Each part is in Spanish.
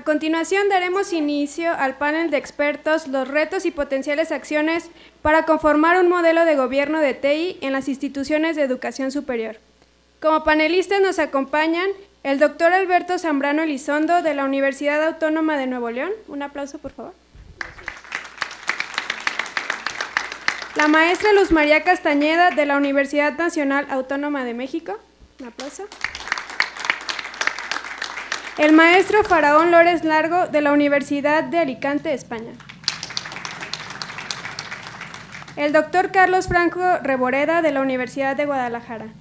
continuación daremos inicio al panel de expertos, los retos y potenciales acciones para conformar un modelo de gobierno de TI en las instituciones de educación superior. Como panelistas nos acompañan el doctor Alberto Zambrano Elizondo de la Universidad Autónoma de Nuevo León. Un aplauso, por favor. La maestra Luz María Castañeda de la Universidad Nacional Autónoma de México. Un aplauso. El maestro Faraón Lórez Largo de la Universidad de Alicante, España. El doctor Carlos Franco Reboreda de la Universidad de Guadalajara.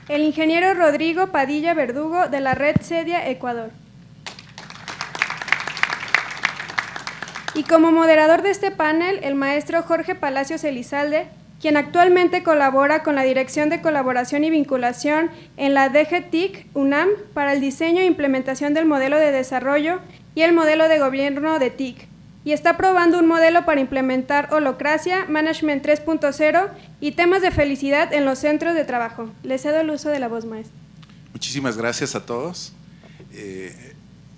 El ingeniero Rodrigo Padilla Verdugo de la Red CEDIA Ecuador. Y como moderador de este panel, el maestro Jorge Palacios Elizalde, quien actualmente colabora con la Dirección de Colaboración y Vinculación en la DGTIC UNAM para el diseño e implementación del modelo de desarrollo y el modelo de gobierno de TIC, y está probando un modelo para implementar holocracia, management 3.0 y temas de felicidad en los centros de trabajo. Les cedo el uso de la voz, maestro. Muchísimas gracias a todos.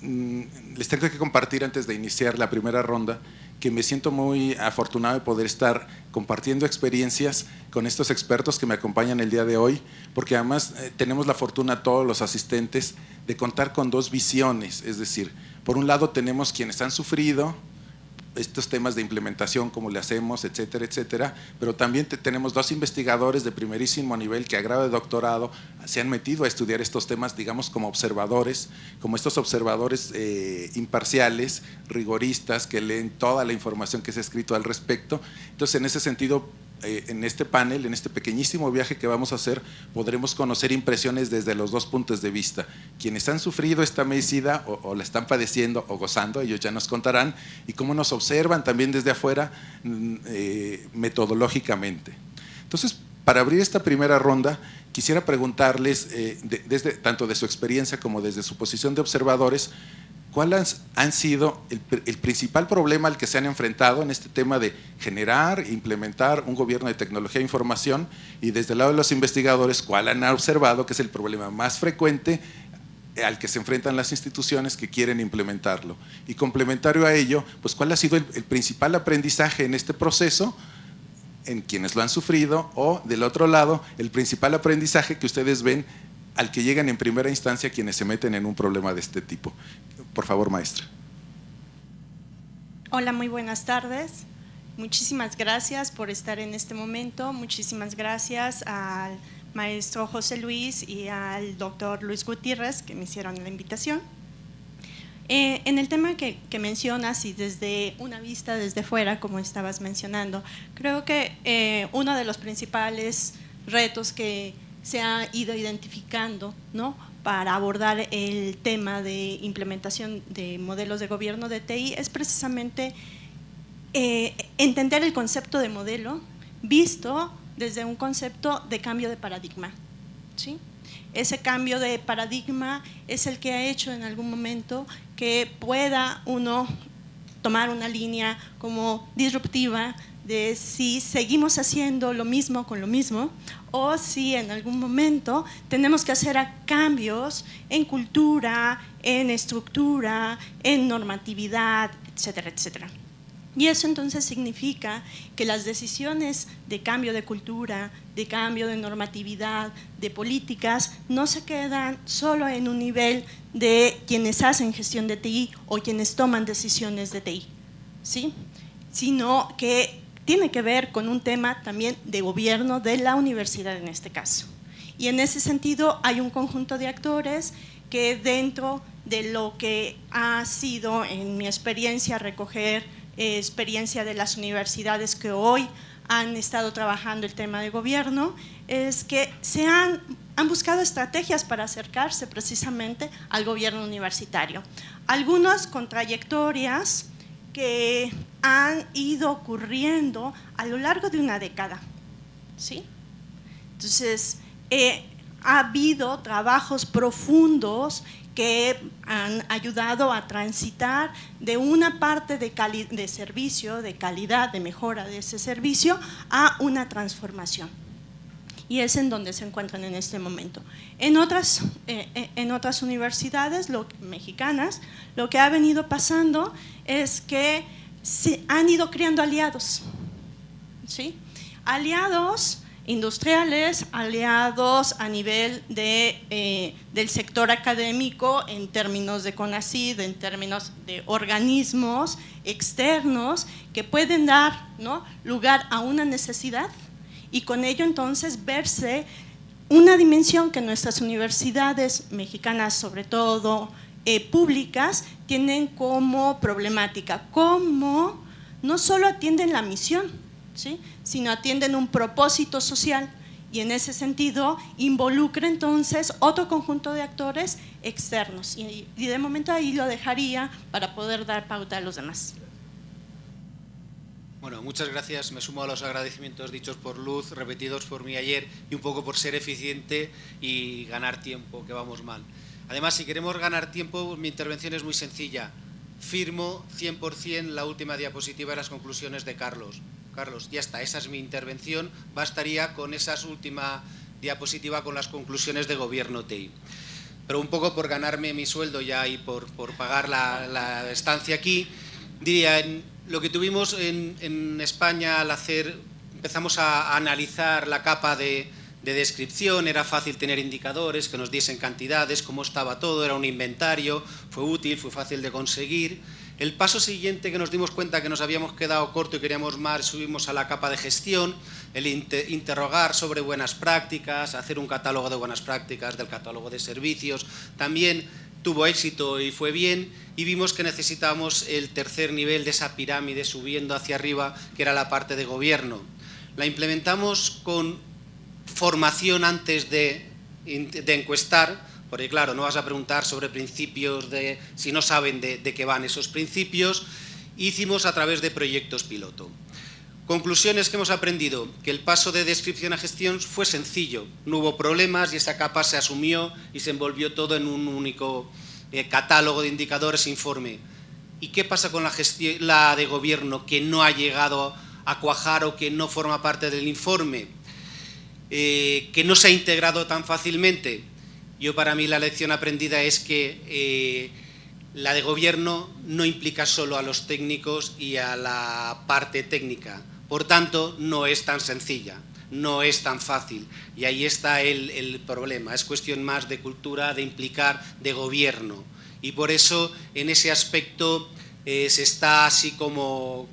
Les tengo que compartir antes de iniciar la primera ronda que me siento muy afortunado de poder estar compartiendo experiencias con estos expertos que me acompañan el día de hoy, porque además tenemos la fortuna todos los asistentes de contar con dos visiones, es decir, por un lado tenemos quienes han sufrido estos temas de implementación, cómo le hacemos, etcétera, etcétera, pero también tenemos dos investigadores de primerísimo nivel que a grado de doctorado se han metido a estudiar estos temas, digamos, como observadores, como estos observadores imparciales, rigoristas, que leen toda la información que se ha escrito al respecto. Entonces, en ese sentido, en este panel, en este pequeñísimo viaje que vamos a hacer, podremos conocer impresiones desde los dos puntos de vista. Quienes han sufrido esta medicina o la están padeciendo o gozando, ellos ya nos contarán, y cómo nos observan también desde afuera metodológicamente. Entonces, para abrir esta primera ronda, quisiera preguntarles, desde, tanto de su experiencia como desde su posición de observadores, ¿cuáles han sido el principal problema al que se han enfrentado en este tema de generar e implementar un gobierno de tecnología e información? Y desde el lado de los investigadores, ¿cuál han observado que es el problema más frecuente al que se enfrentan las instituciones que quieren implementarlo? Y complementario a ello, pues ¿cuál ha sido el principal aprendizaje en este proceso en quienes lo han sufrido? O del otro lado, el principal aprendizaje que ustedes ven al que llegan en primera instancia quienes se meten en un problema de este tipo. Por favor, maestra. Hola, muy buenas tardes. Muchísimas gracias por estar en este momento. Muchísimas gracias al maestro José Luis y al doctor Luis Gutiérrez que me hicieron la invitación. En el tema que mencionas y desde una vista desde fuera, como estabas mencionando, creo que uno de los principales retos que se ha ido identificando, ¿no?, para abordar el tema de implementación de modelos de gobierno de TI es precisamente entender el concepto de modelo visto desde un concepto de cambio de paradigma, ¿sí? Ese cambio de paradigma es el que ha hecho en algún momento que pueda uno tomar una línea como disruptiva de si seguimos haciendo lo mismo con lo mismo o si en algún momento tenemos que hacer cambios en cultura, en estructura, en normatividad, etcétera, etcétera. Y eso entonces significa que las decisiones de cambio de cultura, de cambio de normatividad, de políticas, no se quedan solo en un nivel de quienes hacen gestión de TI o quienes toman decisiones de TI, ¿sí?, sino que tiene que ver con un tema también de gobierno de la universidad en este caso. Y en ese sentido hay un conjunto de actores que dentro de lo que ha sido, en mi experiencia, recoger experiencia de las universidades que hoy han estado trabajando el tema de gobierno, es que se han buscado estrategias para acercarse precisamente al gobierno universitario. Algunos con trayectorias que han ido ocurriendo a lo largo de una década, ¿sí? Entonces, ha habido trabajos profundos que han ayudado a transitar de una parte de servicio, de calidad, de mejora de ese servicio, a una transformación. y es en donde se encuentran en este momento. En otras universidades mexicanas, lo que ha venido pasando es que se han ido creando aliados, ¿sí? Aliados industriales, aliados a nivel del sector académico en términos de CONACYT, en términos de organismos externos que pueden dar, ¿no?, lugar a una necesidad y con ello entonces verse una dimensión que nuestras universidades mexicanas, sobre todo públicas, tienen como problemática, cómo no solo atienden la misión, ¿sí?, sino atienden un propósito social y en ese sentido involucra entonces otro conjunto de actores externos y de momento ahí lo dejaría para poder dar pauta a los demás. Bueno, muchas gracias. Me sumo a los agradecimientos dichos por Luz, repetidos por mí ayer y un poco por ser eficiente y ganar tiempo, que vamos mal. Además, si queremos ganar tiempo, mi intervención es muy sencilla. Firmo 100% la última diapositiva y las conclusiones de Carlos. Carlos, ya está, esa es mi intervención. Bastaría con esa última diapositiva con las conclusiones de Gobierno TEI. Pero un poco por ganarme mi sueldo ya y por pagar la estancia aquí, diría, lo que tuvimos en España al empezamos a analizar la capa de descripción, era fácil tener indicadores que nos diesen cantidades, cómo estaba todo, era un inventario, fue útil, fue fácil de conseguir. El paso siguiente que nos dimos cuenta que nos habíamos quedado corto y queríamos más, subimos a la capa de gestión, el interrogar sobre buenas prácticas, hacer un catálogo de buenas prácticas, del catálogo de servicios, también tuvo éxito y fue bien, y vimos que necesitábamos el tercer nivel de esa pirámide subiendo hacia arriba, que era la parte de gobierno. La implementamos con formación antes de encuestar, porque claro, no vas a preguntar sobre principios si no saben de qué van esos principios. Hicimos a través de proyectos piloto. Conclusiones que hemos aprendido, que el paso de descripción a gestión fue sencillo, no hubo problemas y esa capa se asumió y se envolvió todo en un único catálogo de indicadores, informe. ¿Y qué pasa con la de gobierno que no ha llegado a cuajar o que no forma parte del informe? Que no se ha integrado tan fácilmente. Para mí la lección aprendida es que la de gobierno no implica solo a los técnicos y a la parte técnica. Por tanto, no es tan sencilla, no es tan fácil. Y ahí está el problema. Es cuestión más de cultura, de implicar, de gobierno. Y por eso, en ese aspecto, se está así como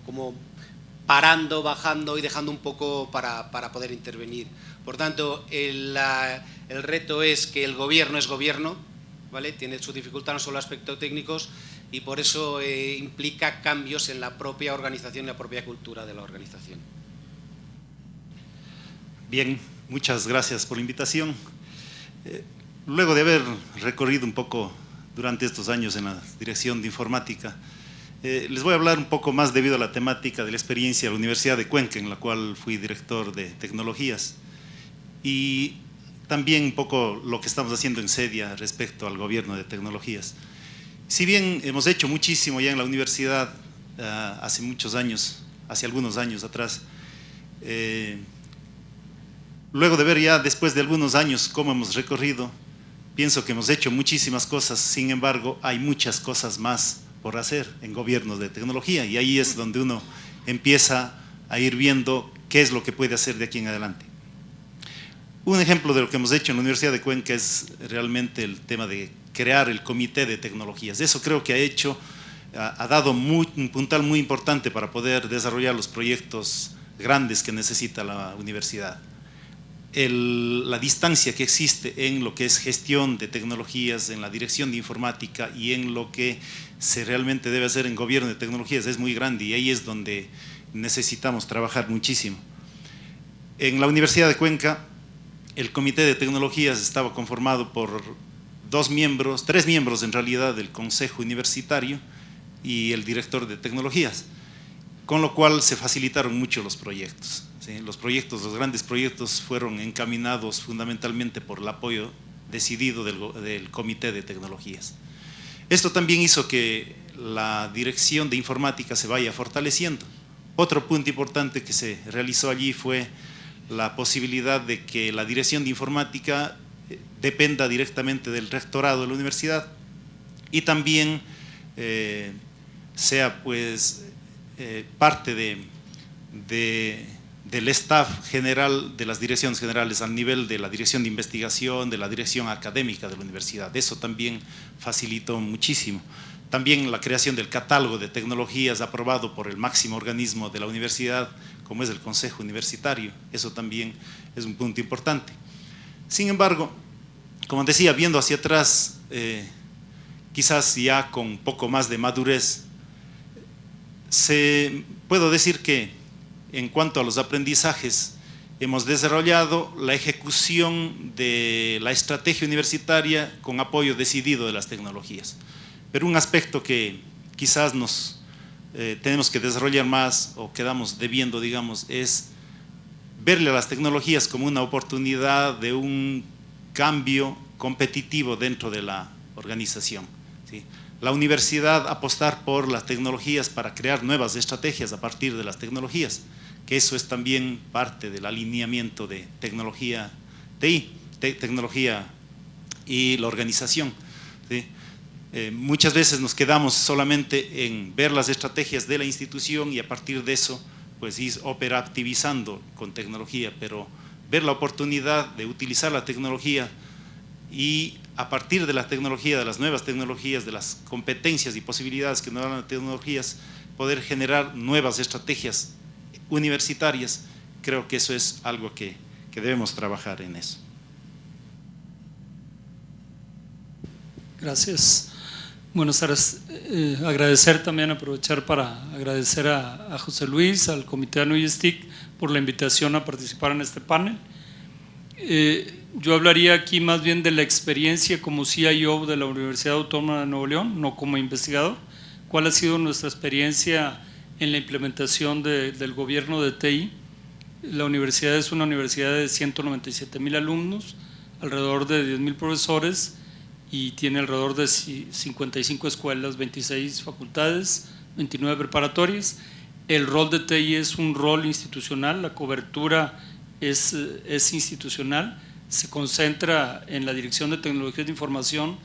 parando, bajando y dejando un poco para poder intervenir. Por tanto, el reto es que el gobierno es gobierno, ¿vale? Tiene su dificultad no solo aspectos técnicos y por eso implica cambios en la propia organización y la propia cultura de la organización. Bien, muchas gracias por la invitación. Luego de haber recorrido un poco durante estos años en la dirección de informática, les voy a hablar un poco más debido a la temática de la experiencia de la Universidad de Cuenca, en la cual fui director de tecnologías, y también un poco lo que estamos haciendo en CEDIA respecto al gobierno de tecnologías. Si bien hemos hecho muchísimo ya en la universidad hace muchos años, hace algunos años atrás, luego de ver ya después de algunos años cómo hemos recorrido, pienso que hemos hecho muchísimas cosas, sin embargo hay muchas cosas más por hacer en gobiernos de tecnología y ahí es donde uno empieza a ir viendo qué es lo que puede hacer de aquí en adelante. Un ejemplo de lo que hemos hecho en la Universidad de Cuenca es realmente el tema de crear el comité de tecnologías. Eso creo que ha dado un puntal muy importante para poder desarrollar los proyectos grandes que necesita la universidad. La distancia que existe en lo que es gestión de tecnologías, en la dirección de informática y en lo que se realmente debe hacer en gobierno de tecnologías es muy grande y ahí es donde necesitamos trabajar muchísimo. En la Universidad de Cuenca, el comité de tecnologías estaba conformado por tres miembros en realidad del consejo universitario y el director de tecnologías, con lo cual se facilitaron mucho los proyectos. ¿Sí? Los grandes proyectos fueron encaminados fundamentalmente por el apoyo decidido del comité de tecnologías. Esto también hizo que la dirección de informática se vaya fortaleciendo. Otro punto importante que se realizó allí fue la posibilidad de que la dirección de informática dependa directamente del rectorado de la universidad y también sea pues parte del staff general de las direcciones generales al nivel de la dirección de investigación, de la dirección académica de la universidad. Eso también facilitó muchísimo. También la creación del catálogo de tecnologías aprobado por el máximo organismo de la universidad, como es el Consejo Universitario. Eso también es un punto importante. Sin embargo, como decía, viendo hacia atrás, quizás ya con un poco más de madurez, puedo decir que en cuanto a los aprendizajes, hemos desarrollado la ejecución de la estrategia universitaria con apoyo decidido de las tecnologías. Pero un aspecto que quizás tenemos que desarrollar más o quedamos debiendo, digamos, es verle a las tecnologías como una oportunidad de un cambio competitivo dentro de la organización, ¿sí? La universidad apostar por las tecnologías para crear nuevas estrategias a partir de las tecnologías, que eso es también parte del alineamiento de tecnología TI, tecnología y la organización, ¿sí? Muchas veces nos quedamos solamente en ver las estrategias de la institución y a partir de eso pues ir operativizando con tecnología, pero ver la oportunidad de utilizar la tecnología y a partir de la tecnología, de las nuevas tecnologías, de las competencias y posibilidades que nos dan las tecnologías, poder generar nuevas estrategias universitarias, creo que eso es algo que debemos trabajar en eso. Gracias. Buenas tardes. Agradecer también, aprovechar para agradecer a José Luis, al Comité ANUYSTIC por la invitación a participar en este panel. Yo hablaría aquí más bien de la experiencia como CIO de la Universidad Autónoma de Nuevo León, no como investigador. ¿Cuál ha sido nuestra experiencia en la implementación del gobierno de TI? La universidad es una universidad de 197,000 alumnos, alrededor de 10,000 profesores y tiene alrededor de 55 escuelas, 26 facultades, 29 preparatorias. El rol de TI es un rol institucional, la cobertura es institucional, se concentra en la Dirección de Tecnologías de Información,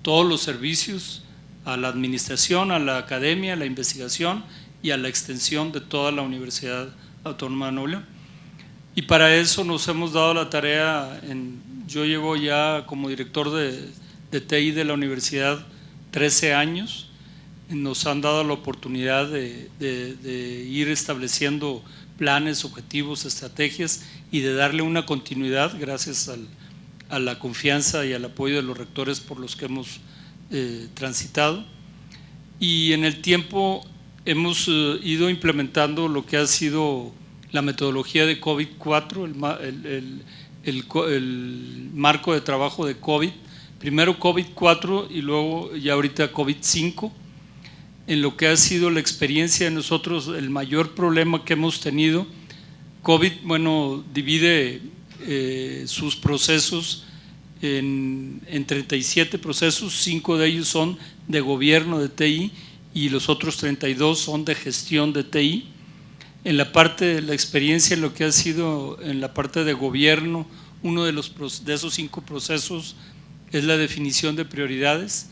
todos los servicios a la administración, a la academia, a la investigación y a la extensión de toda la Universidad Autónoma de Nuevo León. Y para eso nos hemos dado la tarea, yo llevo ya como director de TI de la universidad 13 años, nos han dado la oportunidad de ir estableciendo planes, objetivos, estrategias y de darle una continuidad gracias a la confianza y al apoyo de los rectores por los que hemos transitado. Y en el tiempo hemos ido implementando lo que ha sido la metodología de COVID-4, el marco de trabajo de COVID, primero COVID-4 y luego ya ahorita COVID-5. En lo que ha sido la experiencia de nosotros, el mayor problema que hemos tenido, COVID, bueno, divide sus procesos en 37 procesos, 5 de ellos son de gobierno de TI y los otros 32 son de gestión de TI. En la parte de la experiencia, en lo que ha sido en la parte de gobierno, uno de esos 5 procesos es la definición de prioridades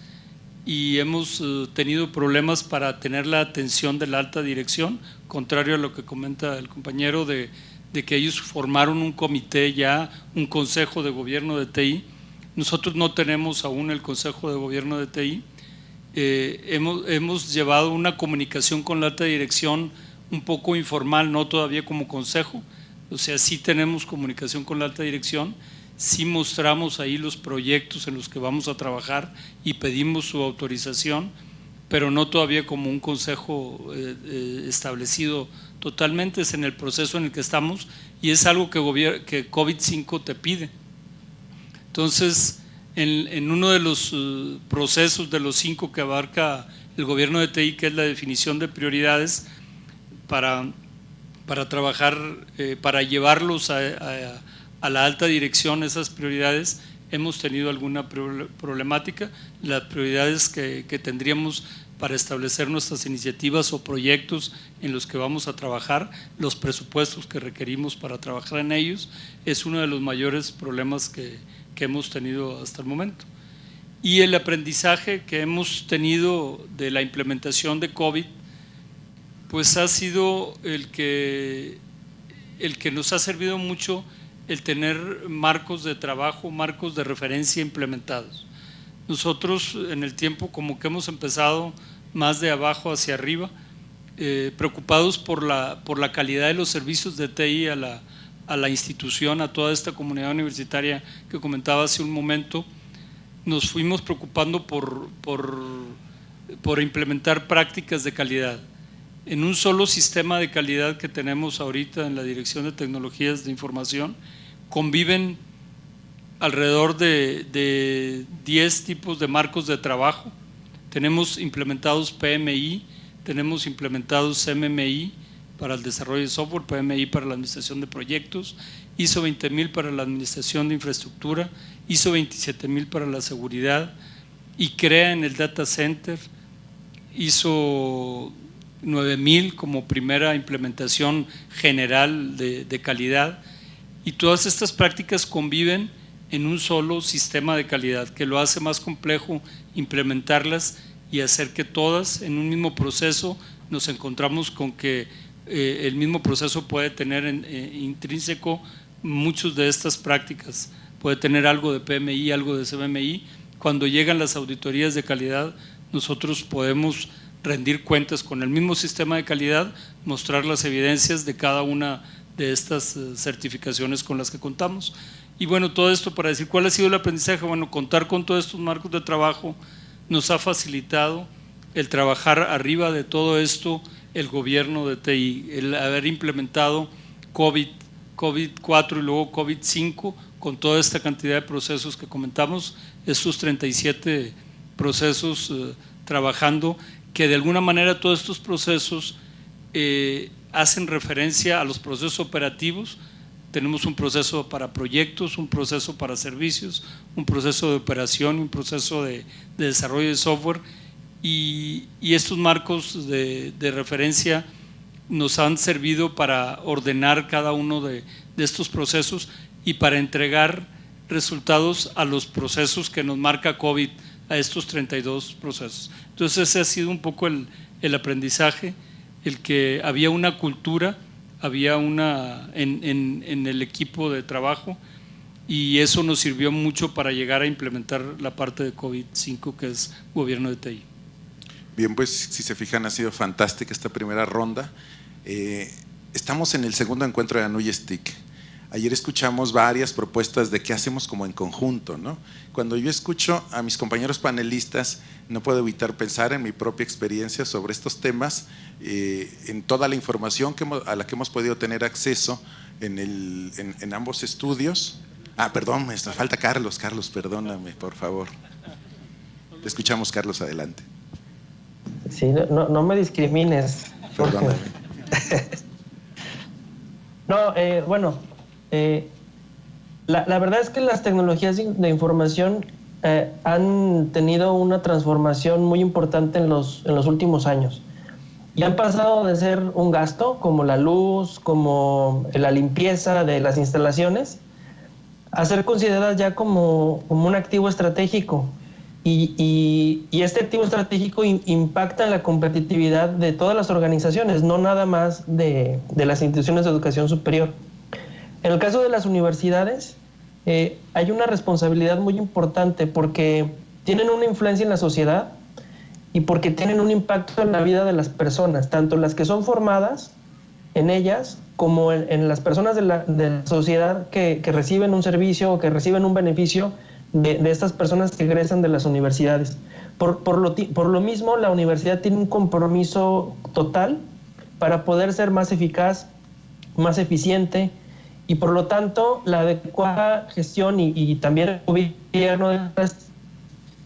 y hemos tenido problemas para tener la atención de la alta dirección, contrario a lo que comenta el compañero de que ellos formaron un comité ya, un consejo de gobierno de TI. Nosotros no tenemos aún el consejo de gobierno de TI. Hemos llevado una comunicación con la alta dirección un poco informal, no todavía como consejo, o sea, sí tenemos comunicación con la alta dirección, sí mostramos ahí los proyectos en los que vamos a trabajar y pedimos su autorización, pero no todavía como un consejo establecido totalmente, es en el proceso en el que estamos y es algo que COVID-5 te pide. Entonces, en uno de los procesos de los 5 que abarca el gobierno de TI, que es la definición de prioridades, para trabajar, para llevarlos a la alta dirección esas prioridades, hemos tenido alguna problemática. Las prioridades que tendríamos para establecer nuestras iniciativas o proyectos en los que vamos a trabajar, los presupuestos que requerimos para trabajar en ellos, es uno de los mayores problemas que hemos tenido hasta el momento. Y el aprendizaje que hemos tenido de la implementación de COVID, pues ha sido el que nos ha servido mucho el tener marcos de trabajo, marcos de referencia implementados. Nosotros en el tiempo como que hemos empezado más de abajo hacia arriba, preocupados por la calidad de los servicios de TI a la institución, a toda esta comunidad universitaria que comentaba hace un momento. Nos fuimos preocupando por implementar prácticas de calidad. En un solo sistema de calidad que tenemos ahorita en la Dirección de Tecnologías de Información, conviven alrededor de 10 tipos de marcos de trabajo. Tenemos implementados PMI, tenemos implementados MMI para el desarrollo de software, PMI para la administración de proyectos, ISO 20000 para la administración de infraestructura, ISO 27000 para la seguridad, ICREA en el data center, ISO 9000 como primera implementación general de calidad, y todas estas prácticas conviven en un solo sistema de calidad que lo hace más complejo implementarlas y hacer que todas en un mismo proceso nos encontramos con que el mismo proceso puede tener intrínseco muchas de estas prácticas, puede tener algo de PMI, algo de CMMI. Cuando llegan las auditorías de calidad, nosotros podemos rendir cuentas con el mismo sistema de calidad, mostrar las evidencias de cada una de estas certificaciones con las que contamos. Y bueno, todo esto para decir cuál ha sido el aprendizaje. Bueno, contar con todos estos marcos de trabajo nos ha facilitado el trabajar arriba de todo esto, el gobierno de TI, el haber implementado COVID-4 y luego COVID-5 con toda esta cantidad de procesos que comentamos, estos 37 procesos trabajando, que de alguna manera todos estos procesos hacen referencia a los procesos operativos. Tenemos un proceso para proyectos, un proceso para servicios, un proceso de operación, un proceso de desarrollo de software, y estos marcos de referencia nos han servido para ordenar cada uno de estos procesos y para entregar resultados a los procesos que nos marca COVID, a estos 32 procesos. Entonces ese ha sido un poco el aprendizaje, el que había una cultura, había una en el equipo de trabajo, y eso nos sirvió mucho para llegar a implementar la parte de COVID-5 que es gobierno de TI. Bien, pues si se fijan ha sido fantástica esta primera ronda. Estamos en el segundo encuentro de ANUYSTIC. Ayer escuchamos varias propuestas de qué hacemos como en conjunto, ¿no? Cuando yo escucho a mis compañeros panelistas, no puedo evitar pensar en mi propia experiencia sobre estos temas, en toda la información a la que hemos podido tener acceso en ambos estudios. Perdón, me falta Carlos. Carlos, perdóname, por favor. Te escuchamos, Carlos, adelante. Sí, no me discrimines. Perdóname. No, bueno, la verdad es que las tecnologías de información han tenido una transformación muy importante en los últimos años. Y han pasado de ser un gasto, como la luz, como la limpieza de las instalaciones, a ser consideradas ya como un activo estratégico. Y este activo estratégico impacta en la competitividad de todas las organizaciones, no nada más de las instituciones de educación superior. En el caso de las universidades, hay una responsabilidad muy importante porque tienen una influencia en la sociedad y porque tienen un impacto en la vida de las personas, tanto las que son formadas en ellas como en las personas de la sociedad que reciben un servicio o que reciben un beneficio de estas personas que egresan de las universidades. Por lo mismo, la universidad tiene un compromiso total para poder ser más eficaz, más eficiente, y por lo tanto la adecuada gestión y también el gobierno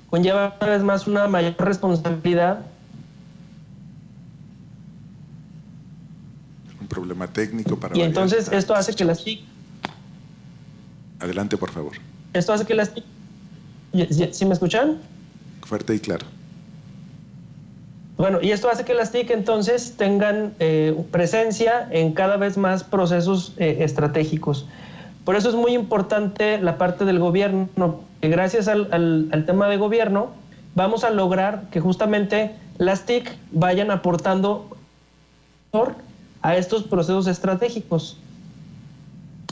conlleva una vez más una mayor responsabilidad. Un problema técnico para... Y entonces esto hace que las TIC... Adelante, por favor. Esto hace que las... ¿Sí me escuchan? Fuerte y claro. Bueno, y esto hace que las TIC entonces tengan presencia en cada vez más procesos estratégicos. Por eso es muy importante la parte del gobierno, que gracias al tema de gobierno vamos a lograr que justamente las TIC vayan aportando a estos procesos estratégicos.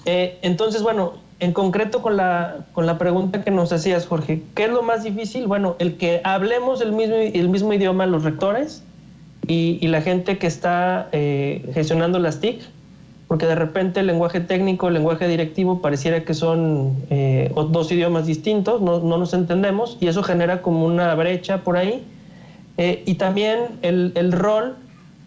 Entonces, bueno, en concreto con la pregunta que nos hacías, Jorge, ¿qué es lo más difícil? Bueno, el que hablemos el mismo idioma los rectores y la gente que está gestionando las TIC, porque de repente el lenguaje técnico, el lenguaje directivo pareciera que son dos idiomas distintos, no nos entendemos y eso genera como una brecha por ahí. Y también el rol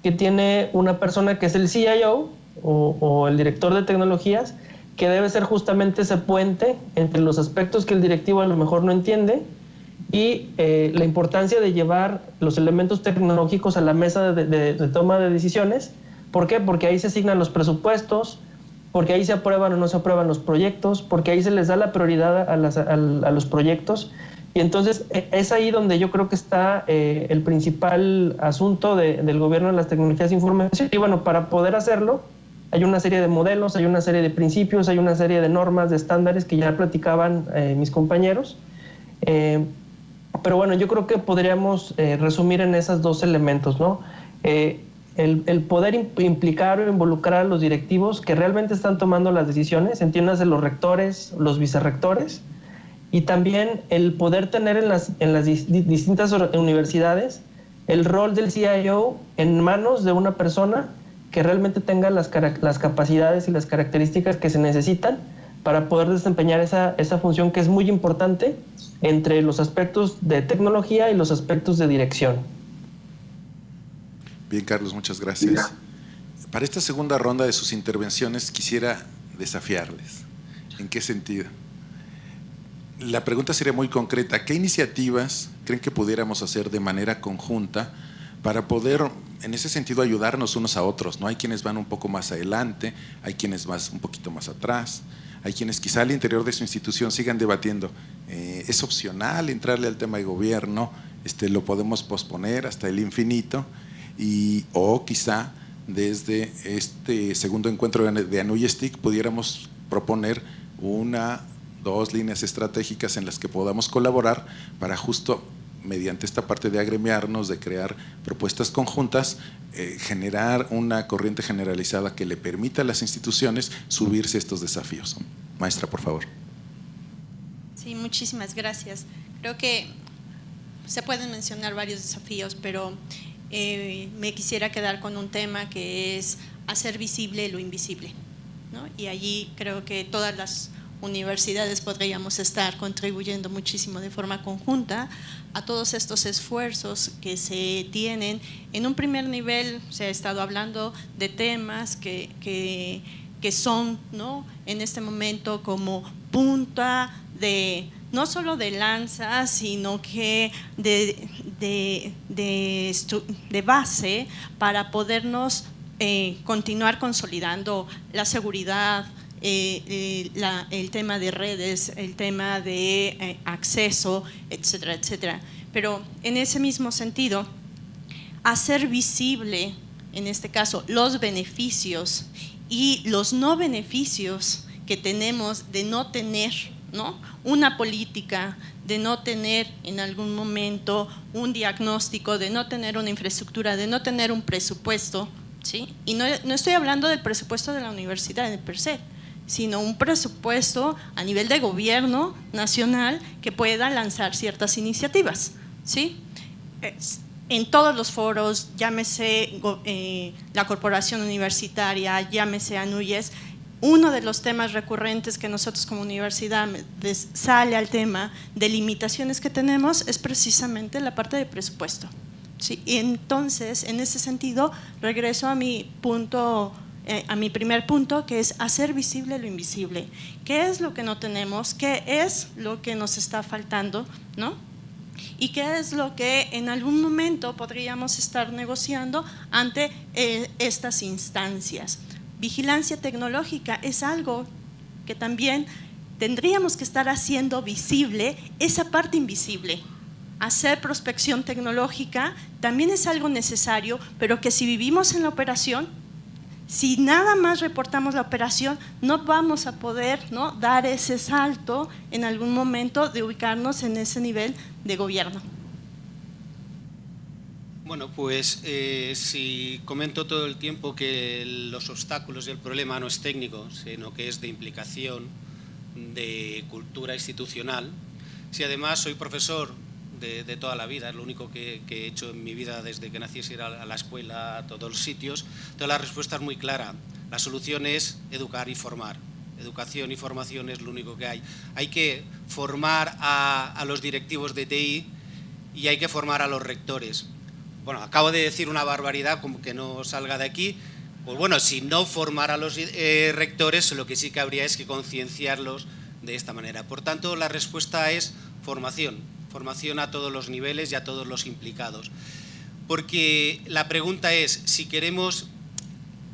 que tiene una persona que es el CIO o el director de tecnologías, que debe ser justamente ese puente entre los aspectos que el directivo a lo mejor no entiende y la importancia de llevar los elementos tecnológicos a la mesa de toma de decisiones. ¿Por qué? Porque ahí se asignan los presupuestos, porque ahí se aprueban o no se aprueban los proyectos, porque ahí se les da la prioridad a los proyectos. Y entonces es ahí donde yo creo que está el principal asunto del gobierno de las tecnologías de información. Y bueno, para poder hacerlo, hay una serie de modelos, hay una serie de principios, hay una serie de normas, de estándares que ya platicaban mis compañeros. Pero bueno, yo creo que podríamos resumir en esos dos elementos, ¿no? El poder implicar o involucrar a los directivos que realmente están tomando las decisiones, entiéndase los rectores, los vicerrectores, y también el poder tener en las distintas universidades el rol del CIO en manos de una persona que realmente tenga las capacidades y las características que se necesitan para poder desempeñar esa función que es muy importante entre los aspectos de tecnología y los aspectos de dirección. Bien, Carlos, muchas gracias. Para esta segunda ronda de sus intervenciones quisiera desafiarles. ¿En qué sentido? La pregunta sería muy concreta. ¿Qué iniciativas creen que pudiéramos hacer de manera conjunta para poder, en ese sentido, ayudarnos unos a otros, ¿no? Hay quienes van un poco más adelante, hay quienes van un poquito más atrás, hay quienes quizá al interior de su institución sigan debatiendo. Es opcional entrarle al tema de gobierno, lo podemos posponer hasta el infinito, o quizá desde este segundo encuentro de ANUYSTIC pudiéramos proponer 1, 2 líneas estratégicas en las que podamos colaborar para justo mediante esta parte de agremiarnos, de crear propuestas conjuntas, generar una corriente generalizada que le permita a las instituciones subirse a estos desafíos. Maestra, por favor. Sí, muchísimas gracias. Creo que se pueden mencionar varios desafíos, pero me quisiera quedar con un tema que es hacer visible lo invisible, ¿no? Y allí creo que todas las universidades podríamos estar contribuyendo muchísimo de forma conjunta a todos estos esfuerzos que se tienen. En un primer nivel se ha estado hablando de temas que son, ¿no?, en este momento como punta de, no solo de lanza, sino que de base para podernos continuar consolidando la seguridad, el tema de redes, el tema de acceso, etcétera, etcétera. Pero en ese mismo sentido, hacer visible, en este caso, los beneficios y los no beneficios que tenemos de no tener, ¿no?, una política, de no tener en algún momento un diagnóstico, de no tener una infraestructura, de no tener un presupuesto, ¿sí? Y no estoy hablando del presupuesto de la universidad per se, sino un presupuesto a nivel de gobierno nacional que pueda lanzar ciertas iniciativas, ¿sí? En todos los foros, llámese la corporación universitaria, llámese ANUYES, uno de los temas recurrentes que nosotros como universidad sale al tema de limitaciones que tenemos es precisamente la parte de presupuesto, ¿sí? Y entonces, en ese sentido, regreso a mi punto, a mi primer punto, que es hacer visible lo invisible. ¿Qué es lo que no tenemos? ¿Qué es lo que nos está faltando, ¿no? ¿Y qué es lo que en algún momento podríamos estar negociando ante estas instancias? Vigilancia tecnológica es algo que también tendríamos que estar haciendo visible esa parte invisible, hacer prospección tecnológica también es algo necesario, pero que si vivimos en la operación, si nada más reportamos la operación, no vamos a poder, ¿no?, dar ese salto en algún momento de ubicarnos en ese nivel de gobierno. Bueno, pues si comento todo el tiempo que los obstáculos y el problema no es técnico, sino que es de implicación, de cultura institucional, si además soy profesor de toda la vida, es lo único que he hecho en mi vida desde que nací, es ir a la escuela, a todos los sitios, toda la respuesta es muy clara. La solución es educar y formar. Educación y formación es lo único que hay. Hay que formar a los directivos de TI y hay que formar a los rectores. Bueno, acabo de decir una barbaridad, como que no salga de aquí. Pues bueno, si no formar a los rectores, lo que sí que habría es que concienciarlos de esta manera. Por tanto, la respuesta es formación. Formación a todos los niveles y a todos los implicados. Porque la pregunta es, si queremos,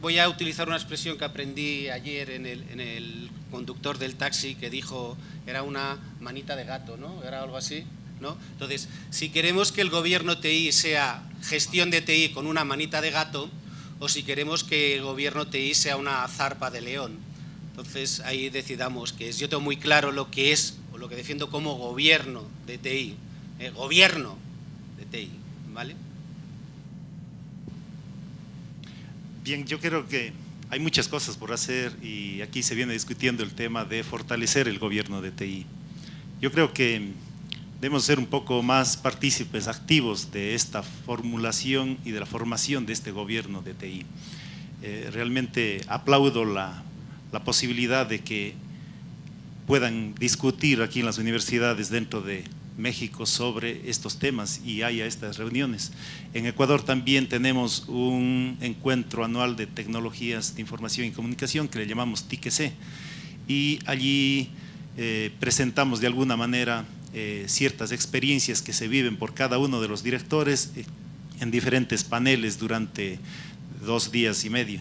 voy a utilizar una expresión que aprendí ayer en el conductor del taxi, que dijo, era una manita de gato, ¿no? Era algo así, ¿no? Entonces, si queremos que el gobierno TI sea gestión de TI con una manita de gato, o si queremos que el gobierno TI sea una zarpa de león. Entonces, ahí decidamos qué es. Yo tengo muy claro lo que es, o lo que defiendo como gobierno de TI, gobierno de TI, ¿vale? Bien, yo creo que hay muchas cosas por hacer y aquí se viene discutiendo el tema de fortalecer el gobierno de TI. Yo creo que debemos ser un poco más partícipes, activos de esta formulación y de la formación de este gobierno de TI. Realmente aplaudo la posibilidad de que puedan discutir aquí en las universidades dentro de México sobre estos temas y haya estas reuniones. En Ecuador también tenemos un encuentro anual de tecnologías de información y comunicación que le llamamos TIC-C y allí presentamos de alguna manera ciertas experiencias que se viven por cada uno de los directores en diferentes paneles durante 2 días y medio.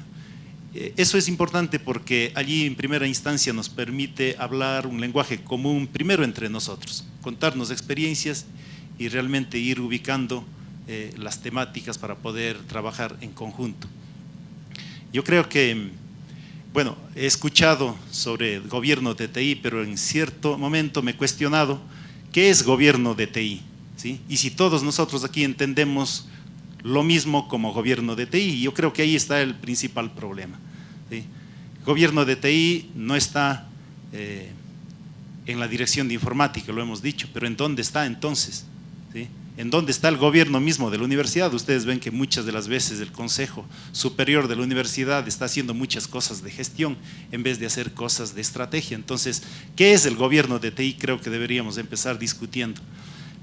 Eso es importante porque allí en primera instancia nos permite hablar un lenguaje común primero entre nosotros, contarnos experiencias y realmente ir ubicando las temáticas para poder trabajar en conjunto. Yo creo que, bueno, he escuchado sobre el gobierno de TI, pero en cierto momento me he cuestionado ¿qué es gobierno de TI? ¿Sí? Y si todos nosotros aquí entendemos lo mismo como gobierno de TI, yo creo que ahí está el principal problema. ¿Sí? Gobierno de TI no está en la dirección de informática, lo hemos dicho, pero ¿en dónde está entonces? ¿Sí? ¿En dónde está el gobierno mismo de la universidad? Ustedes ven que muchas de las veces el Consejo Superior de la Universidad está haciendo muchas cosas de gestión en vez de hacer cosas de estrategia. Entonces, ¿qué es el gobierno de TI? Creo que deberíamos empezar discutiendo.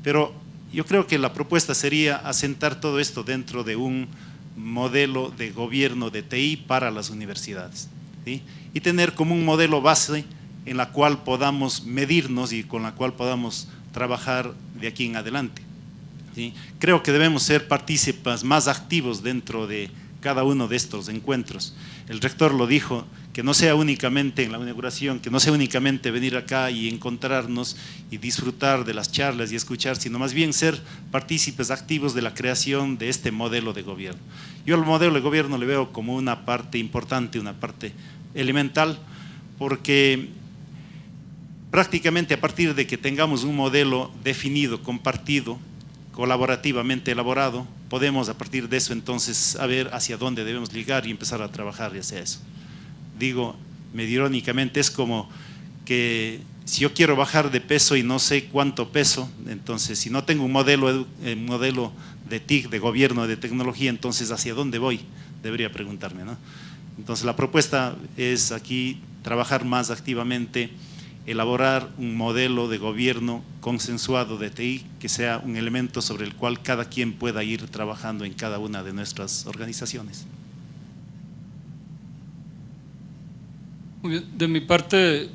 Pero yo creo que la propuesta sería asentar todo esto dentro de un modelo de gobierno de TI para las universidades, ¿sí? Y tener como un modelo base en la cual podamos medirnos y con la cual podamos trabajar de aquí en adelante. ¿Sí? Creo que debemos ser partícipes más activos dentro de cada uno de estos encuentros. El rector lo dijo, que no sea únicamente en la inauguración, que no sea únicamente venir acá y encontrarnos y disfrutar de las charlas y escuchar, sino más bien ser partícipes activos de la creación de este modelo de gobierno. Yo el modelo de gobierno le veo como una parte importante, una parte elemental, porque prácticamente a partir de que tengamos un modelo definido, compartido, colaborativamente elaborado, podemos a partir de eso entonces saber hacia dónde debemos ligar y empezar a trabajar hacia eso. Digo, medio irónicamente, es como que si yo quiero bajar de peso y no sé cuánto peso, entonces si no tengo un modelo de TIC, de gobierno, de tecnología, entonces ¿hacia dónde voy? Debería preguntarme, ¿no? Entonces la propuesta es aquí trabajar más activamente, elaborar un modelo de gobierno consensuado de TI que sea un elemento sobre el cual cada quien pueda ir trabajando en cada una de nuestras organizaciones. Muy bien. De mi parte,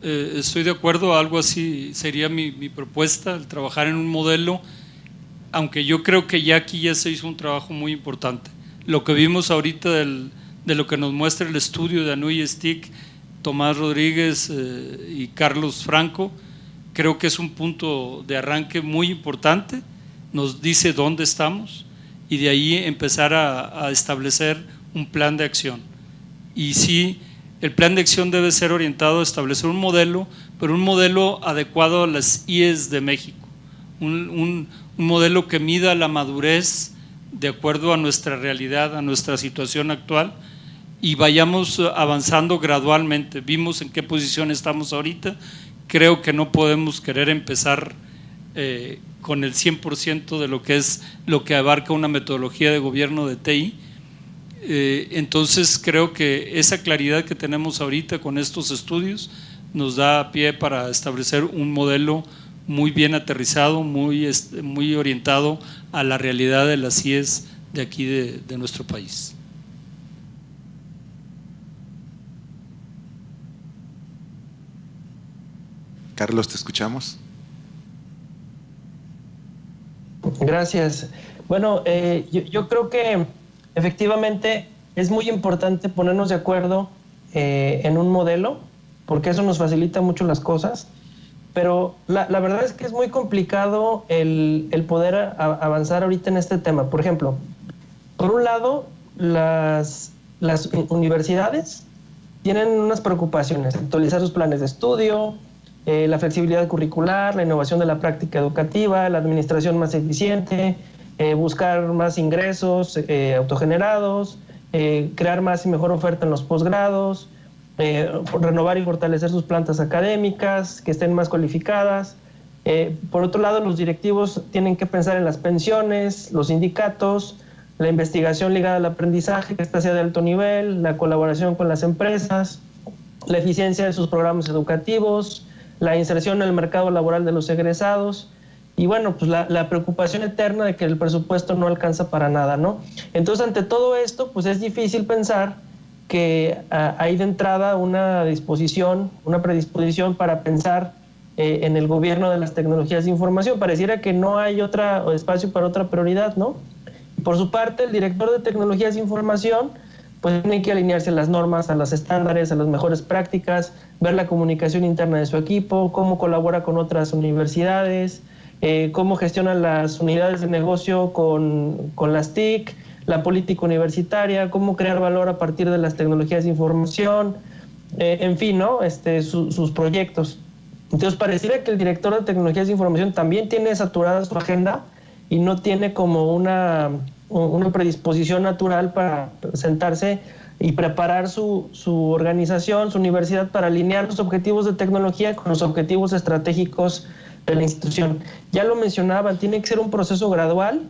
estoy de acuerdo, algo así sería mi propuesta, el trabajar en un modelo, aunque yo creo que ya aquí ya se hizo un trabajo muy importante. Lo que vimos ahorita de lo que nos muestra el estudio de ANUI STIC, Tomás Rodríguez y Carlos Franco, creo que es un punto de arranque muy importante, nos dice dónde estamos y de ahí empezar a establecer un plan de acción. Y sí, el plan de acción debe ser orientado a establecer un modelo, pero un modelo adecuado a las IES de México, un modelo que mida la madurez de acuerdo a nuestra realidad, a nuestra situación actual, y vayamos avanzando gradualmente. Vimos en qué posición estamos ahorita. Creo que no podemos querer empezar con el 100% de lo que abarca una metodología de gobierno de TI. Entonces creo que esa claridad que tenemos ahorita con estos estudios nos da pie para establecer un modelo muy bien aterrizado, muy orientado a la realidad de las IES de aquí de nuestro país. Carlos, te escuchamos. Gracias. Bueno, yo creo que efectivamente es muy importante ponernos de acuerdo en un modelo, porque eso nos facilita mucho las cosas, pero la verdad es que es muy complicado el poder avanzar ahorita en este tema. Por ejemplo, por un lado, las universidades tienen unas preocupaciones: actualizar sus planes de estudio, la flexibilidad curricular, la innovación de la práctica educativa, la administración más eficiente, buscar más ingresos autogenerados, crear más y mejor oferta en los posgrados, renovar y fortalecer sus plantas académicas, que estén más cualificadas. Por otro lado, los directivos tienen que pensar en las pensiones, los sindicatos, la investigación ligada al aprendizaje, que esta sea de alto nivel, la colaboración con las empresas, la eficiencia de sus programas educativos, la inserción en el mercado laboral de los egresados y bueno, pues la preocupación eterna de que el presupuesto no alcanza para nada, ¿no? Entonces, ante todo esto, pues es difícil pensar que hay de entrada una predisposición para pensar en el gobierno de las tecnologías de información. Pareciera que no hay otro espacio para otra prioridad, ¿no? Por su parte, el director de tecnologías de información pues tiene que alinearse a las normas, a los estándares, a las mejores prácticas, ver la comunicación interna de su equipo, cómo colabora con otras universidades, cómo gestiona las unidades de negocio con las TIC, la política universitaria, cómo crear valor a partir de las tecnologías de información, en fin, ¿no? Sus proyectos. Entonces pareciera que el director de tecnologías de información también tiene saturada su agenda y no tiene como una predisposición natural para sentarse y preparar su organización, su universidad, para alinear los objetivos de tecnología con los objetivos estratégicos de la institución. Ya lo mencionaban, tiene que ser un proceso gradual,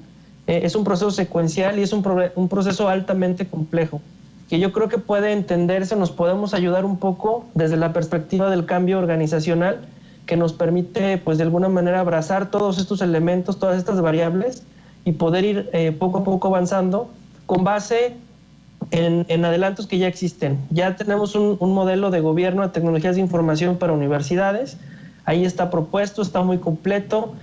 es un proceso secuencial y es un proceso altamente complejo, que yo creo que puede entenderse, nos podemos ayudar un poco desde la perspectiva del cambio organizacional, que nos permite pues de alguna manera abrazar todos estos elementos, todas estas variables y poder ir poco a poco avanzando con base en adelantos que ya existen. Ya tenemos un modelo de gobierno de tecnologías de información para universidades, ahí está propuesto, está muy completo.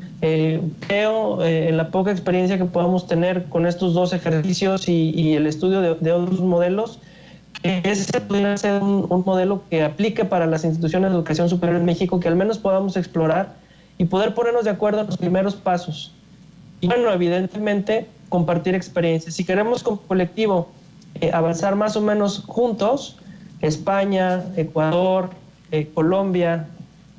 Creo en la poca experiencia que podamos tener con estos dos ejercicios y el estudio de otros modelos, ese pudiera ser un modelo que aplique para las instituciones de educación superior en México, que al menos podamos explorar y poder ponernos de acuerdo en los primeros pasos. Y bueno, evidentemente, compartir experiencias. Si queremos como colectivo avanzar más o menos juntos, España, Ecuador, Colombia,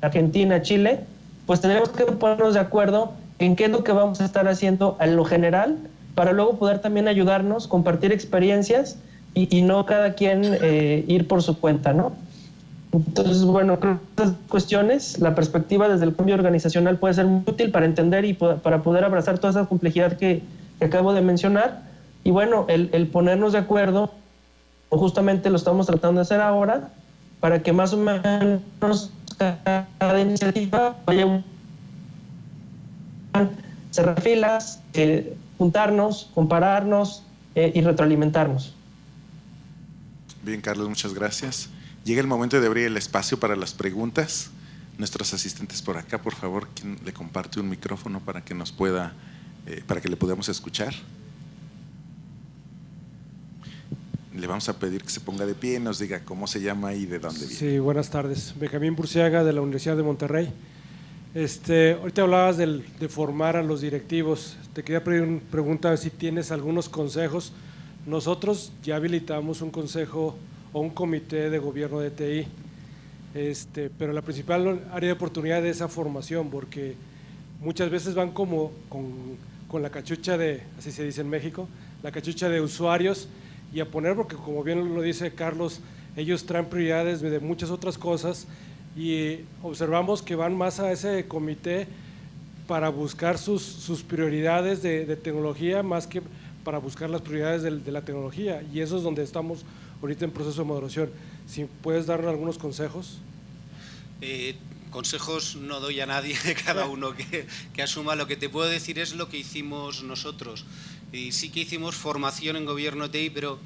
Argentina, Chile, pues tenemos que ponernos de acuerdo en qué es lo que vamos a estar haciendo en lo general, para luego poder también ayudarnos, compartir experiencias y no cada quien ir por su cuenta, ¿no? Entonces, bueno, creo que estas cuestiones, la perspectiva desde el cambio organizacional puede ser muy útil para entender y para poder abrazar toda esa complejidad que acabo de mencionar. Y bueno, el ponernos de acuerdo, o justamente lo estamos tratando de hacer ahora, para que más o menos cada iniciativa vaya cerrar filas, juntarnos, compararnos y retroalimentarnos. Bien, Carlos, muchas gracias. Llega el momento de abrir el espacio para las preguntas. Nuestros asistentes por acá, por favor, ¿quién le comparte un micrófono para que nos pueda, para que le podamos escuchar? Le vamos a pedir que se ponga de pie y nos diga cómo se llama y de dónde viene. Sí, buenas tardes. Benjamín Burciaga, de la Universidad de Monterrey. Ahorita hablabas de formar a los directivos. Te quería preguntar si tienes algunos consejos. Nosotros ya habilitamos un consejo o un comité de gobierno de TI, pero la principal área de oportunidad es esa formación, porque muchas veces van como con la cachucha de, así se dice en México, la cachucha de usuarios, y a poner, porque como bien lo dice Carlos, ellos traen prioridades de muchas otras cosas, y observamos que van más a ese comité para buscar sus prioridades de tecnología, más que para buscar las prioridades de la tecnología, y eso es donde estamos ahorita en proceso de moderación. Si puedes darnos algunos consejos. Consejos no doy a nadie, cada uno que asuma. Lo que te puedo decir es lo que hicimos nosotros. Y sí que hicimos formación en gobierno TI, pero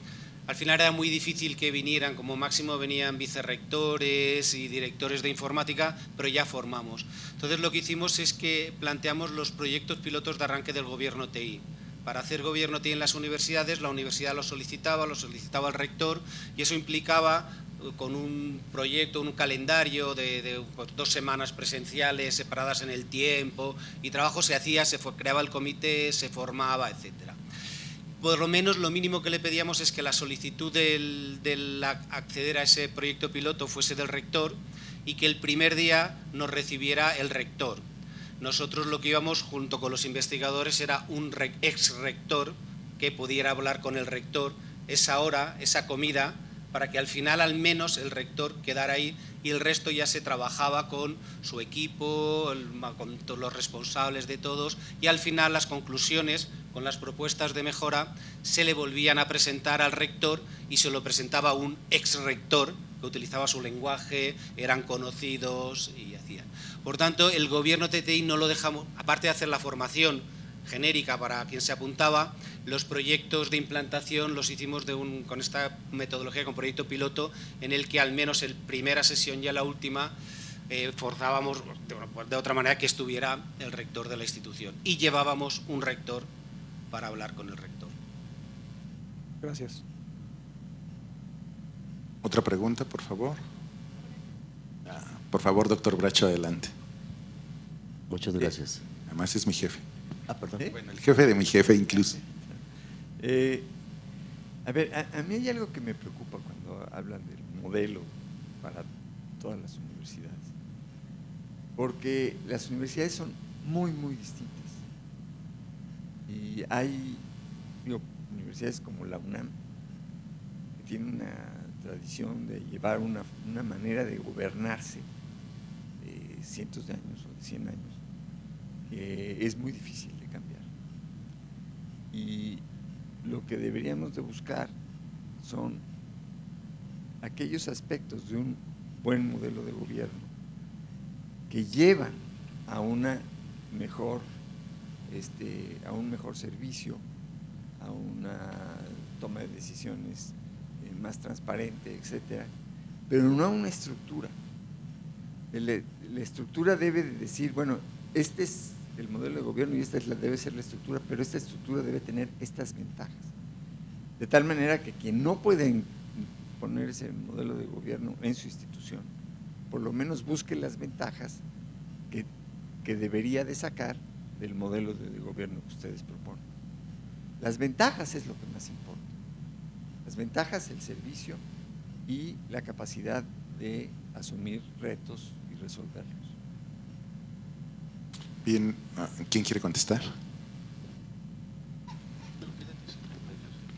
al final era muy difícil que vinieran, como máximo venían vicerrectores y directores de informática, pero ya formamos. Entonces lo que hicimos es que planteamos los proyectos pilotos de arranque del gobierno TI. Para hacer gobierno TI en las universidades, la universidad lo solicitaba el rector, y eso implicaba con un proyecto, un calendario de 2 semanas presenciales separadas en el tiempo, y trabajo se hacía, creaba el comité, se formaba, etcétera. Por lo menos lo mínimo que le pedíamos es que la solicitud del acceder a ese proyecto piloto fuese del rector, y que el primer día nos recibiera el rector. Nosotros lo que íbamos junto con los investigadores era un ex-rector que pudiera hablar con el rector esa hora, esa comida, para que al final al menos el rector quedara ahí, y el resto ya se trabajaba con su equipo, con todos los responsables de todos, y al final las conclusiones con las propuestas de mejora se le volvían a presentar al rector, y se lo presentaba un ex-rector que utilizaba su lenguaje, eran conocidos y hacían. Por tanto, el gobierno TTI no lo dejamos, aparte de hacer la formación genérica para quien se apuntaba, los proyectos de implantación los hicimos con esta metodología, con proyecto piloto, en el que al menos en primera sesión y a la última forzábamos de otra manera que estuviera el rector de la institución, y llevábamos un rector para hablar con el rector. Gracias. ¿Otra pregunta, por favor? Por favor, doctor Bracho, adelante. Muchas gracias. Además es mi jefe. Perdón. Bueno, el jefe de mi jefe incluso. A ver, a mí hay algo que me preocupa cuando hablan del modelo para todas las universidades, porque las universidades son muy, muy distintas. Y hay universidades como la UNAM, que tienen una tradición de llevar una manera de gobernarse de cientos de años o de 100 años, que es muy difícil de cambiar. Y lo que deberíamos de buscar son aquellos aspectos de un buen modelo de gobierno que llevan a una mejor, a un mejor servicio, a una toma de decisiones más transparente, etcétera, pero no a una estructura. La estructura debe de decir, bueno, este es el modelo de gobierno y esta debe ser la estructura, pero esta estructura debe tener estas ventajas. De tal manera que quien no puede poner ese modelo de gobierno en su institución, por lo menos busque las ventajas que debería de sacar del modelo de gobierno que ustedes proponen. Las ventajas es lo que más importa. Las ventajas, el servicio y la capacidad de asumir retos y resolverlos. Bien, ¿quién quiere contestar?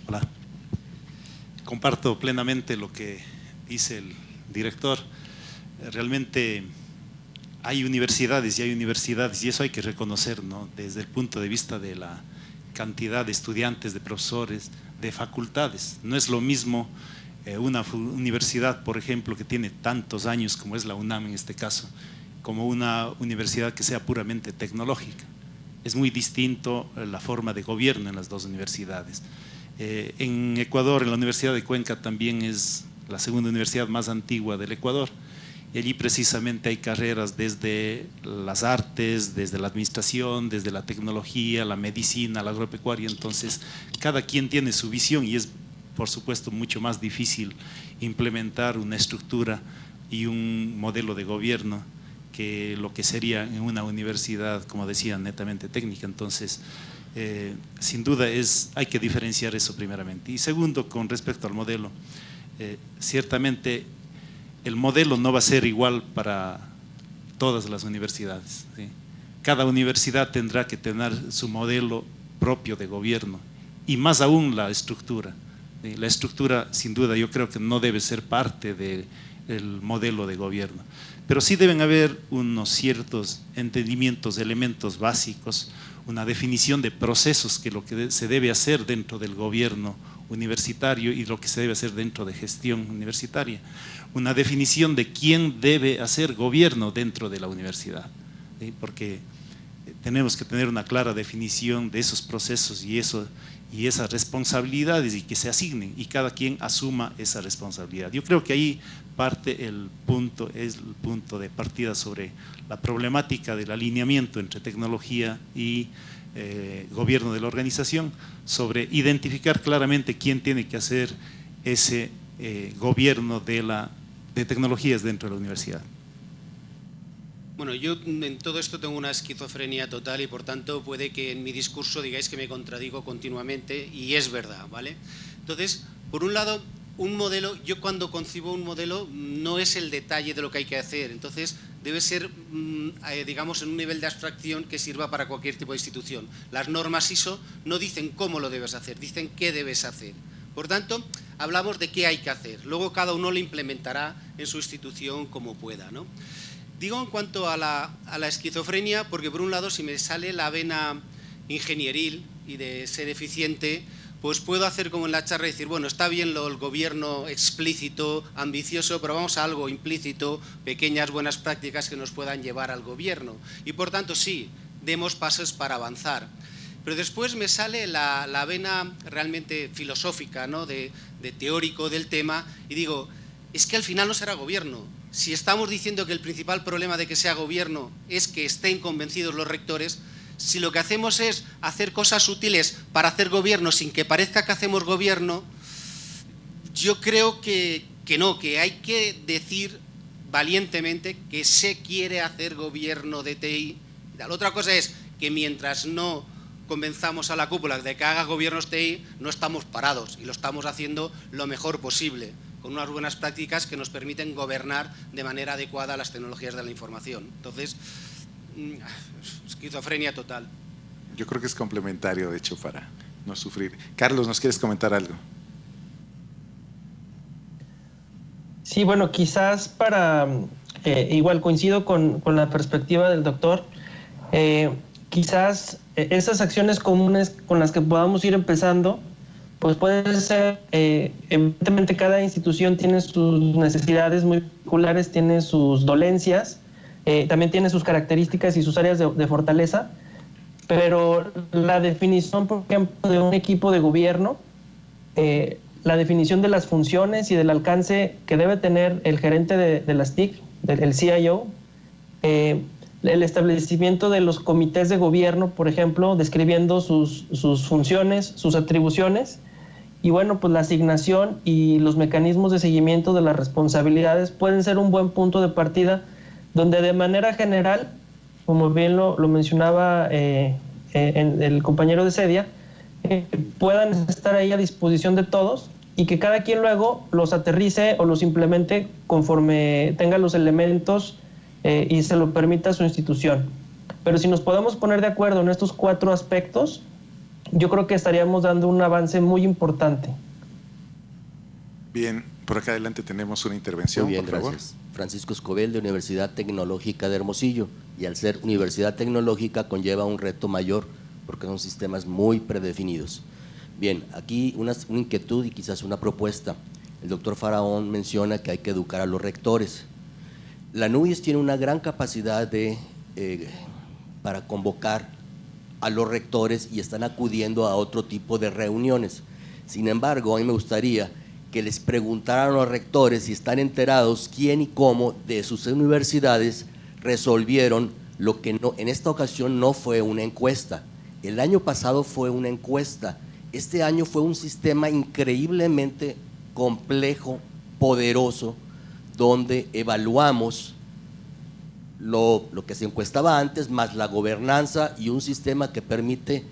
Hola. Comparto plenamente lo que dice el director. Realmente hay universidades y eso hay que reconocer, ¿no? Desde el punto de vista de la cantidad de estudiantes, de profesores, de facultades. No es lo mismo una universidad, por ejemplo, que tiene tantos años como es la UNAM en este caso, como una universidad que sea puramente tecnológica. Es muy distinto la forma de gobierno en las dos universidades. En Ecuador, en la Universidad de Cuenca, también es la segunda universidad más antigua del Ecuador, y allí precisamente hay carreras desde las artes, desde la administración, desde la tecnología, la medicina, la agropecuaria. Entonces cada quien tiene su visión y es por supuesto mucho más difícil implementar una estructura y un modelo de gobierno que lo que sería en una universidad, como decía, netamente técnica. Entonces, sin duda hay que diferenciar eso primeramente. Y segundo, con respecto al modelo, ciertamente el modelo no va a ser igual para todas las universidades, ¿sí? Cada universidad tendrá que tener su modelo propio de gobierno y más aún la estructura. ¿Sí? La estructura, sin duda, yo creo que no debe ser parte del modelo de gobierno, pero sí deben haber unos ciertos entendimientos, elementos básicos, una definición de procesos que lo que se debe hacer dentro del gobierno universitario y lo que se debe hacer dentro de gestión universitaria, una definición de quién debe hacer gobierno dentro de la universidad, ¿sí? Porque tenemos que tener una clara definición de esos procesos y esas responsabilidades y que se asignen y cada quien asuma esa responsabilidad. Yo creo que ahí parte es el punto de partida sobre la problemática del alineamiento entre tecnología y gobierno de la organización, sobre identificar claramente quién tiene que hacer ese gobierno de tecnologías dentro de la universidad. Bueno, yo en todo esto tengo una esquizofrenia total y por tanto puede que en mi discurso digáis que me contradigo continuamente y es verdad, ¿vale? Entonces, por un lado, un modelo, yo cuando concibo un modelo no es el detalle de lo que hay que hacer, entonces debe ser, digamos, en un nivel de abstracción que sirva para cualquier tipo de institución. Las normas ISO no dicen cómo lo debes hacer, dicen qué debes hacer. Por tanto, hablamos de qué hay que hacer, luego cada uno lo implementará en su institución como pueda, ¿no? Digo en cuanto a la esquizofrenia, porque por un lado si me sale la vena ingenieril y de ser eficiente, pues puedo hacer como en la charla y decir, bueno, está bien el gobierno explícito, ambicioso, pero vamos a algo implícito, pequeñas buenas prácticas que nos puedan llevar al gobierno. Y por tanto sí, demos pasos para avanzar. Pero después me sale la vena realmente filosófica, ¿no? de teórico del tema y digo, es que al final no será gobierno. Si estamos diciendo que el principal problema de que sea gobierno es que estén convencidos los rectores, si lo que hacemos es hacer cosas útiles para hacer gobierno sin que parezca que hacemos gobierno, yo creo que no, que hay que decir valientemente que se quiere hacer gobierno de TI. La otra cosa es que mientras no convenzamos a la cúpula de que haga gobiernos TI, no estamos parados y lo estamos haciendo lo mejor posible, con unas buenas prácticas que nos permiten gobernar de manera adecuada las tecnologías de la información. Entonces, esquizofrenia total. Yo creo que es complementario, de hecho, para no sufrir. Carlos, ¿nos quieres comentar algo? Sí, bueno, quizás para, igual coincido con la perspectiva del doctor, quizás esas acciones comunes con las que podamos ir empezando, pues puede ser, evidentemente cada institución tiene sus necesidades muy particulares, tiene sus dolencias, también tiene sus características y sus áreas de fortaleza, pero la definición, por ejemplo, de un equipo de gobierno, la definición de las funciones y del alcance que debe tener el gerente de las TIC, el CIO, el establecimiento de los comités de gobierno, por ejemplo, describiendo sus funciones, sus atribuciones, y bueno, pues la asignación y los mecanismos de seguimiento de las responsabilidades pueden ser un buen punto de partida, donde de manera general, como bien lo mencionaba el compañero de Cedia, puedan estar ahí a disposición de todos y que cada quien luego los aterrice o los implemente conforme tenga los elementos y se lo permita su institución. Pero si nos podemos poner de acuerdo en estos 4 aspectos, yo creo que estaríamos dando un avance muy importante. Bien, por acá adelante tenemos una intervención, muy bien, por favor. Gracias. Francisco Escobel, de Universidad Tecnológica de Hermosillo, y al ser universidad tecnológica conlleva un reto mayor porque son sistemas muy predefinidos. Bien, aquí una inquietud y quizás una propuesta. El doctor Faraón menciona que hay que educar a los rectores. La NUIES tiene una gran capacidad para convocar a los rectores y están acudiendo a otro tipo de reuniones. Sin embargo, a mí me gustaría que les preguntaran a los rectores si están enterados quién y cómo de sus universidades resolvieron lo que no, en esta ocasión no fue una encuesta. El año pasado fue una encuesta. Este año fue un sistema increíblemente complejo, poderoso, donde evaluamos lo que se encuestaba antes, más la gobernanza y un sistema que permite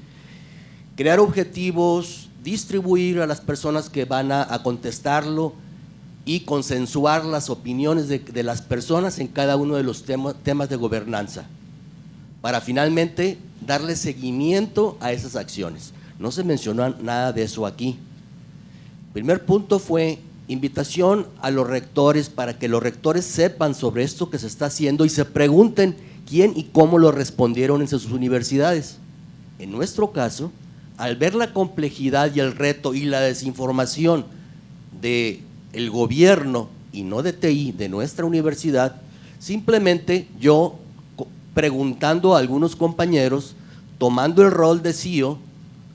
crear objetivos, distribuir a las personas que van a contestarlo y consensuar las opiniones de las personas en cada uno de los temas de gobernanza, para finalmente darle seguimiento a esas acciones. No se mencionó nada de eso aquí. El primer punto fue invitación a los rectores para que los rectores sepan sobre esto que se está haciendo y se pregunten quién y cómo lo respondieron en sus universidades. En nuestro caso, al ver la complejidad y el reto y la desinformación del gobierno y no de TI, de nuestra universidad, simplemente yo, preguntando a algunos compañeros, tomando el rol de CEO,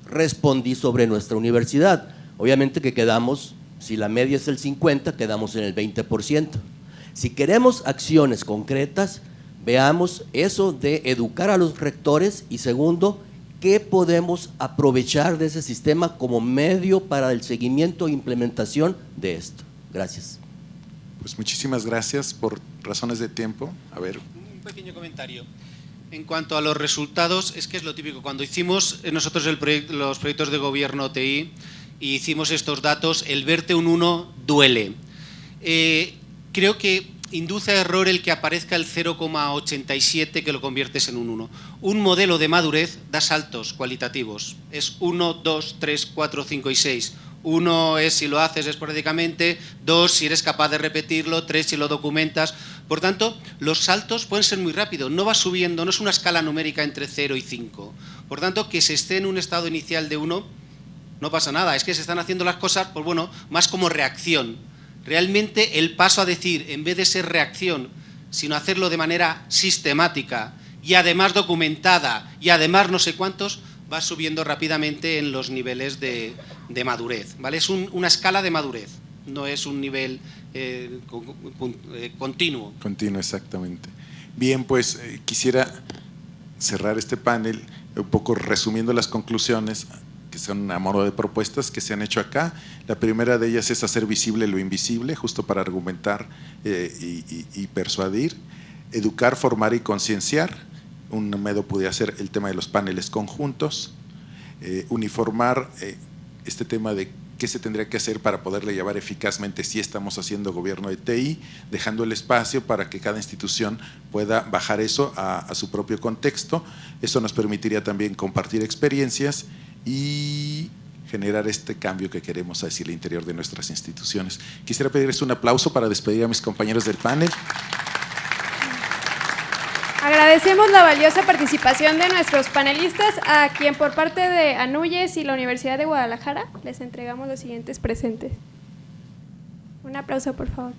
respondí sobre nuestra universidad. Obviamente que quedamos, si la media es el 50%, quedamos en el 20%. Si queremos acciones concretas, veamos eso de educar a los rectores y segundo, ¿qué podemos aprovechar de ese sistema como medio para el seguimiento e implementación de esto? Gracias. Pues muchísimas gracias. Por razones de tiempo, a ver. Un pequeño comentario. En cuanto a los resultados, es que es lo típico. Cuando hicimos nosotros los proyectos de gobierno TI y hicimos estos datos, el verte un 1 duele. Creo que induce a error el que aparezca el 0,87 que lo conviertes en un 1. Un modelo de madurez da saltos cualitativos. Es 1, 2, 3, 4, 5 y 6. 1 es si lo haces esporádicamente, 2 si eres capaz de repetirlo, 3 si lo documentas. Por tanto, los saltos pueden ser muy rápidos, no va subiendo, no es una escala numérica entre 0 y 5. Por tanto, que se esté en un estado inicial de 1, no pasa nada, es que se están haciendo las cosas, pues bueno, más como reacción. Realmente el paso a decir, en vez de ser reacción, sino hacerlo de manera sistemática y además documentada y además no sé cuántos, va subiendo rápidamente en los niveles de madurez, ¿vale? Es una escala de madurez, no es un nivel continuo. Continuo, exactamente. Bien, pues quisiera cerrar este panel un poco resumiendo las conclusiones, que son a modo de propuestas que se han hecho acá. La primera de ellas es hacer visible lo invisible, justo para argumentar y persuadir, educar, formar y concienciar. Un medio podría ser el tema de los paneles conjuntos, uniformar este tema de qué se tendría que hacer para poderle llevar eficazmente si estamos haciendo gobierno de TI, dejando el espacio para que cada institución pueda bajar eso a su propio contexto. Eso nos permitiría también compartir experiencias y generar este cambio que queremos hacia el interior de nuestras instituciones. Quisiera pedirles un aplauso para despedir a mis compañeros del panel. Agradecemos la valiosa participación de nuestros panelistas, a quien por parte de ANUYES y la Universidad de Guadalajara les entregamos los siguientes presentes. Un aplauso, por favor.